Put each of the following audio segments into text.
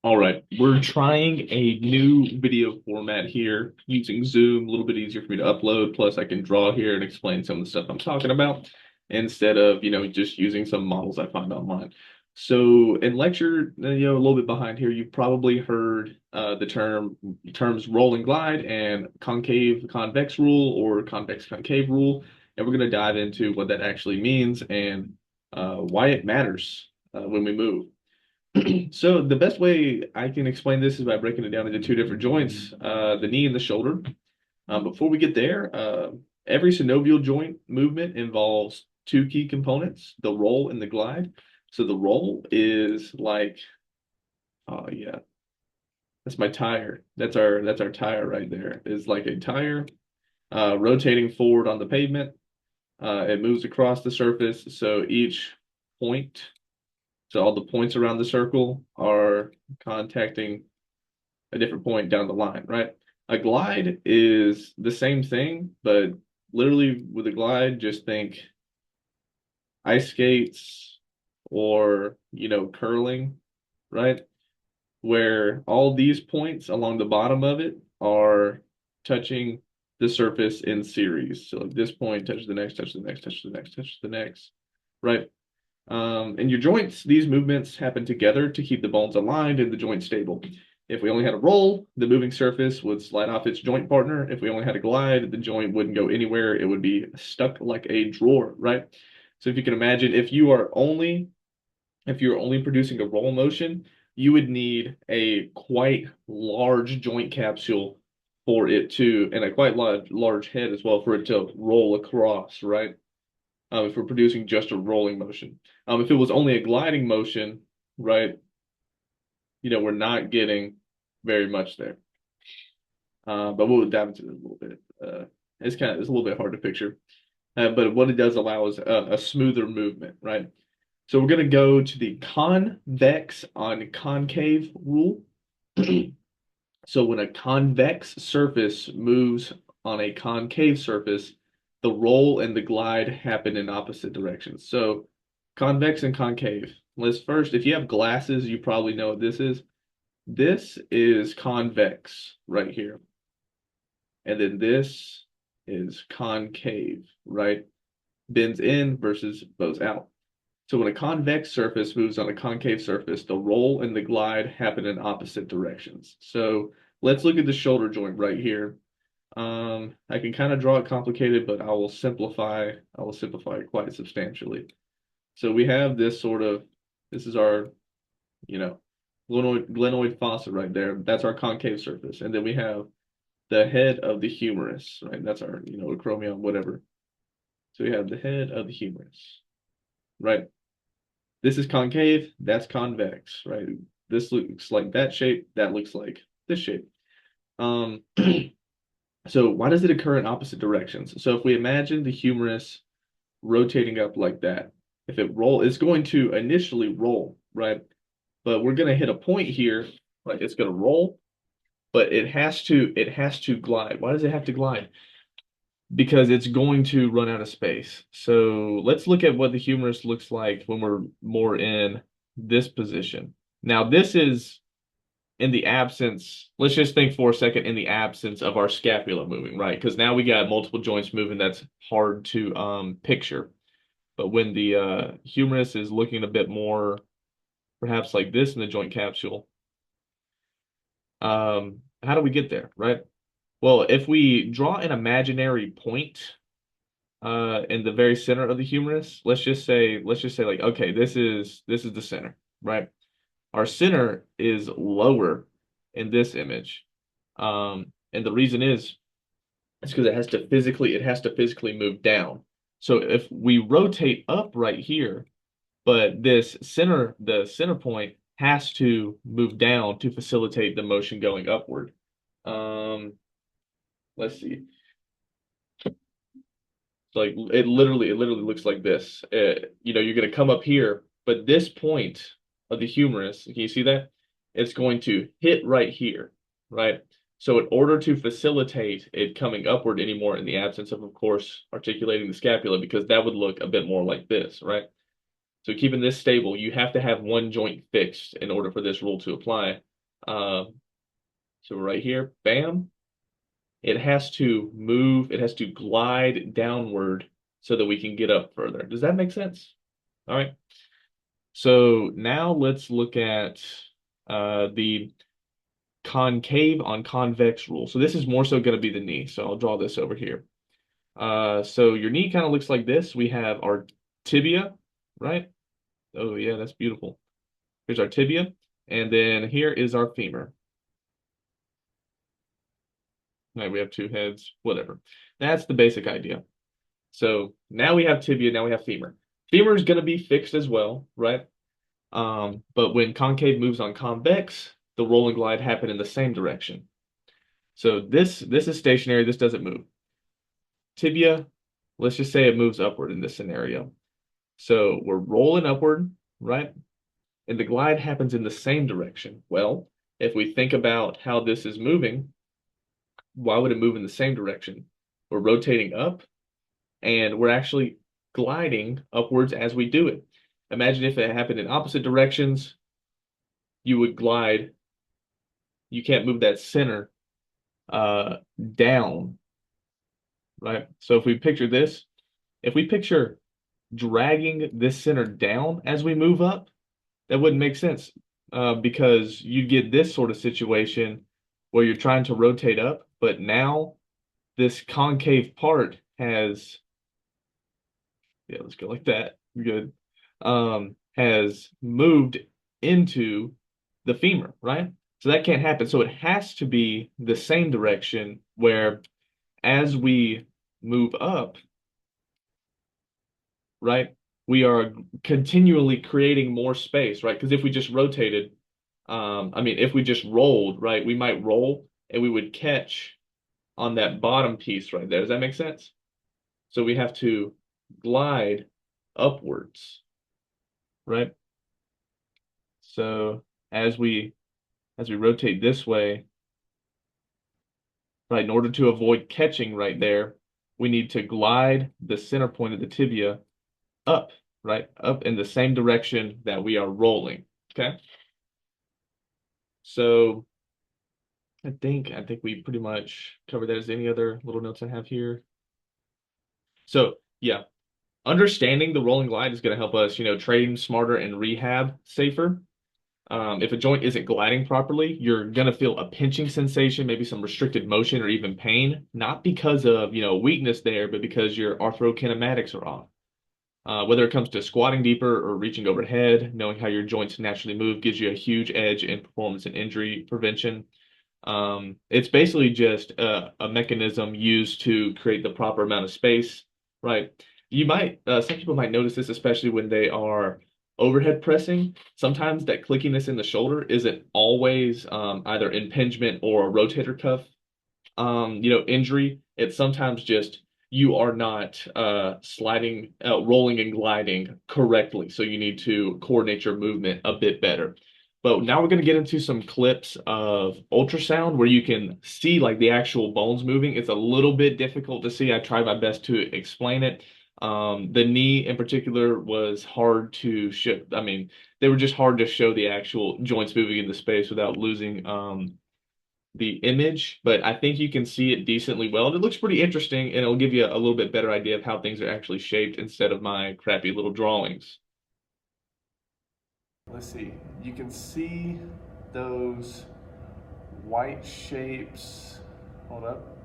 All right, we're trying a new video format here using Zoom, a little bit easier for me to upload. Plus, I can draw here and explain some of the stuff I'm talking about instead of, just using some models I find online. So in lecture, a little bit behind here, you've probably heard the terms roll and glide and concave convex rule or convex concave rule. And we're going to dive into what that actually means and why it matters when we move. So the best way I can explain this is by breaking it down into two different joints, the knee and the shoulder. Before we get there, every synovial joint movement involves two key components, the roll and the glide. So the roll is like, oh yeah, that's my tire. That's our tire right there. It's like a tire rotating forward on the pavement. It moves across the surface, so each point, so all the points around the circle are contacting a different point down the line, right? A glide is the same thing, but literally with a glide, just think ice skates or, curling, right? Where all these points along the bottom of it are touching the surface in series. So like this point touches the next, touches the next, touches the next, touches the next, right? In your joints, these movements happen together to keep the bones aligned and the joint stable. If we only had a roll, the moving surface would slide off its joint partner. If we only had a glide, the joint wouldn't go anywhere. It would be stuck like a drawer, right? So if you can imagine, if you're only producing a roll motion, you would need a quite large joint capsule for it to, and a quite large head as well for it to roll across, right? If we're producing just a rolling motion. If it was only a gliding motion, right, we're not getting very much there. But we'll dive into it a little bit. It's a little bit hard to picture. But what it does allow is a smoother movement, right? So we're going to go to the convex on concave rule. So when a convex surface moves on a concave surface, the roll and the glide happen in opposite directions. So convex and concave. Let's first, if you have glasses, you probably know what this is. This is convex right here. And then this is concave, right? Bends in versus bows out. So when a convex surface moves on a concave surface, the roll and the glide happen in opposite directions. So let's look at the shoulder joint right here. I can kind of draw it complicated, but I will simplify. I will simplify it quite substantially. So we have this is our, you know, glenoid fossa right there. That's our concave surface. And then we have the head of the humerus, right? That's our, acromion, whatever. So we have the head of the humerus, right? This is concave, that's convex, right? This looks like that shape, that looks like this shape. Um, so why does it occur in opposite directions? So if we imagine the humerus rotating up like that, if it roll, it's going to initially roll, right? But we're going to hit a point here, like it's going to roll, but it has to glide. Why does it have to glide? Because it's going to run out of space. So let's look at what the humerus looks like when we're more in this position. Now, this is in the absence, let's just think for a second in the absence of our scapula moving, right? Because now we got multiple joints moving, that's hard to picture. But when the humerus is looking a bit more perhaps like this in the joint capsule, how do we get there, right? Well, if we draw an imaginary point in the very center of the humerus, let's just say like, okay, this is the center, right? Our center is lower in this image. And the reason is it's because it has to physically move down. So if we rotate up right here, but the center point has to move down to facilitate the motion going upward. Um, let's see. So like it literally looks like this. You're going to come up here, but this point of the humerus, can you see that? It's going to hit right here, right? So in order to facilitate it coming upward anymore in the absence of course, articulating the scapula, because that would look a bit more like this, right? So keeping this stable, you have to have one joint fixed in order for this rule to apply. So right here, bam, it has to move, it has to glide downward so that we can get up further. Does that make sense? All right. So now let's look at the concave on convex rule. So this is more so going to be the knee. So I'll draw this over here. So your knee kind of looks like this. We have our tibia, right? Oh yeah, that's beautiful. Here's our tibia, and then here is our femur. Right, we have two heads, whatever. That's the basic idea. So now we have tibia, now we have femur. Femur is going to be fixed as well, right? But when concave moves on convex, the roll and glide happen in the same direction. So this is stationary, this doesn't move. Tibia, let's just say it moves upward in this scenario. So we're rolling upward, right? And the glide happens in the same direction. Well, if we think about how this is moving, why would it move in the same direction? We're rotating up and we're actually gliding upwards as we do it. Imagine if it happened in opposite directions, you would glide. You can't move that center down, right? So if we picture this, if we picture dragging this center down as we move up, that wouldn't make sense because you get this sort of situation where you're trying to rotate up, but now this concave part has, yeah, let's go like that. Good. Has moved into the femur, right? So that can't happen. So it has to be the same direction where as we move up, right, we are continually creating more space, right? Because if we just rotated, I mean, if we just rolled, right, we might roll and we would catch on that bottom piece right there. Does that make sense? So we have to glide upwards, right? So as we rotate this way, right, in order to avoid catching right there, we need to glide the center point of the tibia up, right? Up in the same direction that we are rolling. Okay. So I think we pretty much covered that. Is there any other little notes I have here? So yeah, understanding the rolling glide is going to help us, train smarter and rehab safer. If a joint isn't gliding properly, you're going to feel a pinching sensation, maybe some restricted motion or even pain, not because of, weakness there, but because your arthrokinematics are off. Whether it comes to squatting deeper or reaching overhead, knowing how your joints naturally move gives you a huge edge in performance and injury prevention. It's basically just a mechanism used to create the proper amount of space, right? Some people might notice this, especially when they are overhead pressing. Sometimes that clickiness in the shoulder isn't always either impingement or a rotator cuff, injury. It's sometimes just you are not rolling and gliding correctly. So you need to coordinate your movement a bit better. But now we're going to get into some clips of ultrasound where you can see like the actual bones moving. It's a little bit difficult to see. I tried my best to explain it. The knee in particular was hard to show. I mean, they were just hard to show the actual joints moving into space without losing the image, but I think you can see it decently well. And it looks pretty interesting, and it'll give you a little bit better idea of how things are actually shaped instead of my crappy little drawings. Let's see. You can see those white shapes. Hold up.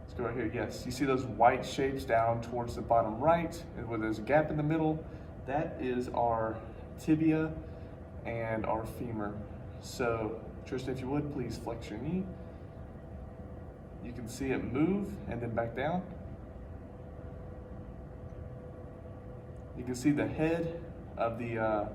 Let's go right here. Yes, you see those white shapes down towards the bottom right, and where there's a gap in the middle. That is our tibia and our femur. So, Tristan, if you would, please flex your knee. You can see it move and then back down. You can see the head of the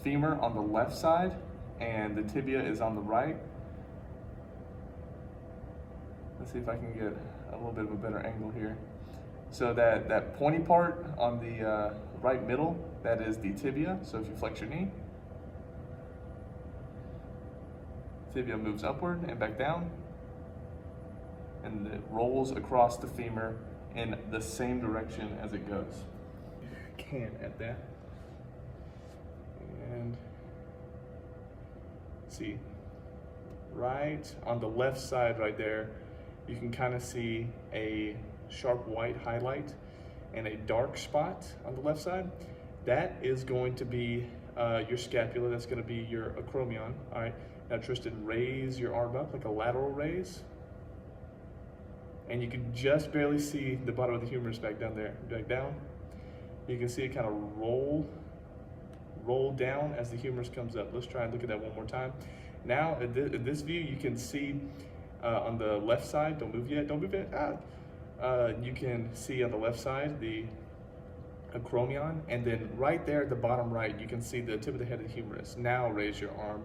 femur on the left side and the tibia is on the right. Let's see if I can get a little bit of a better angle here. So that pointy part on the right middle, that is the tibia. So if you flex your knee, tibia moves upward and back down, and it rolls across the femur in the same direction as it goes. You can at that. And see, right on the left side right there, you can kind of see a sharp white highlight and a dark spot on the left side. That is going to be your scapula. That's going to be your acromion. All right. Now, Tristan, raise your arm up like a lateral raise. And you can just barely see the bottom of the humerus back down there. Back down. You can see it kind of roll down as the humerus comes up. Let's try and look at that one more time. Now, in this view, you can see on the left side, don't move yet, don't move yet. You can see on the left side the acromion, and then right there at the bottom right, you can see the tip of the head of the humerus. Now raise your arm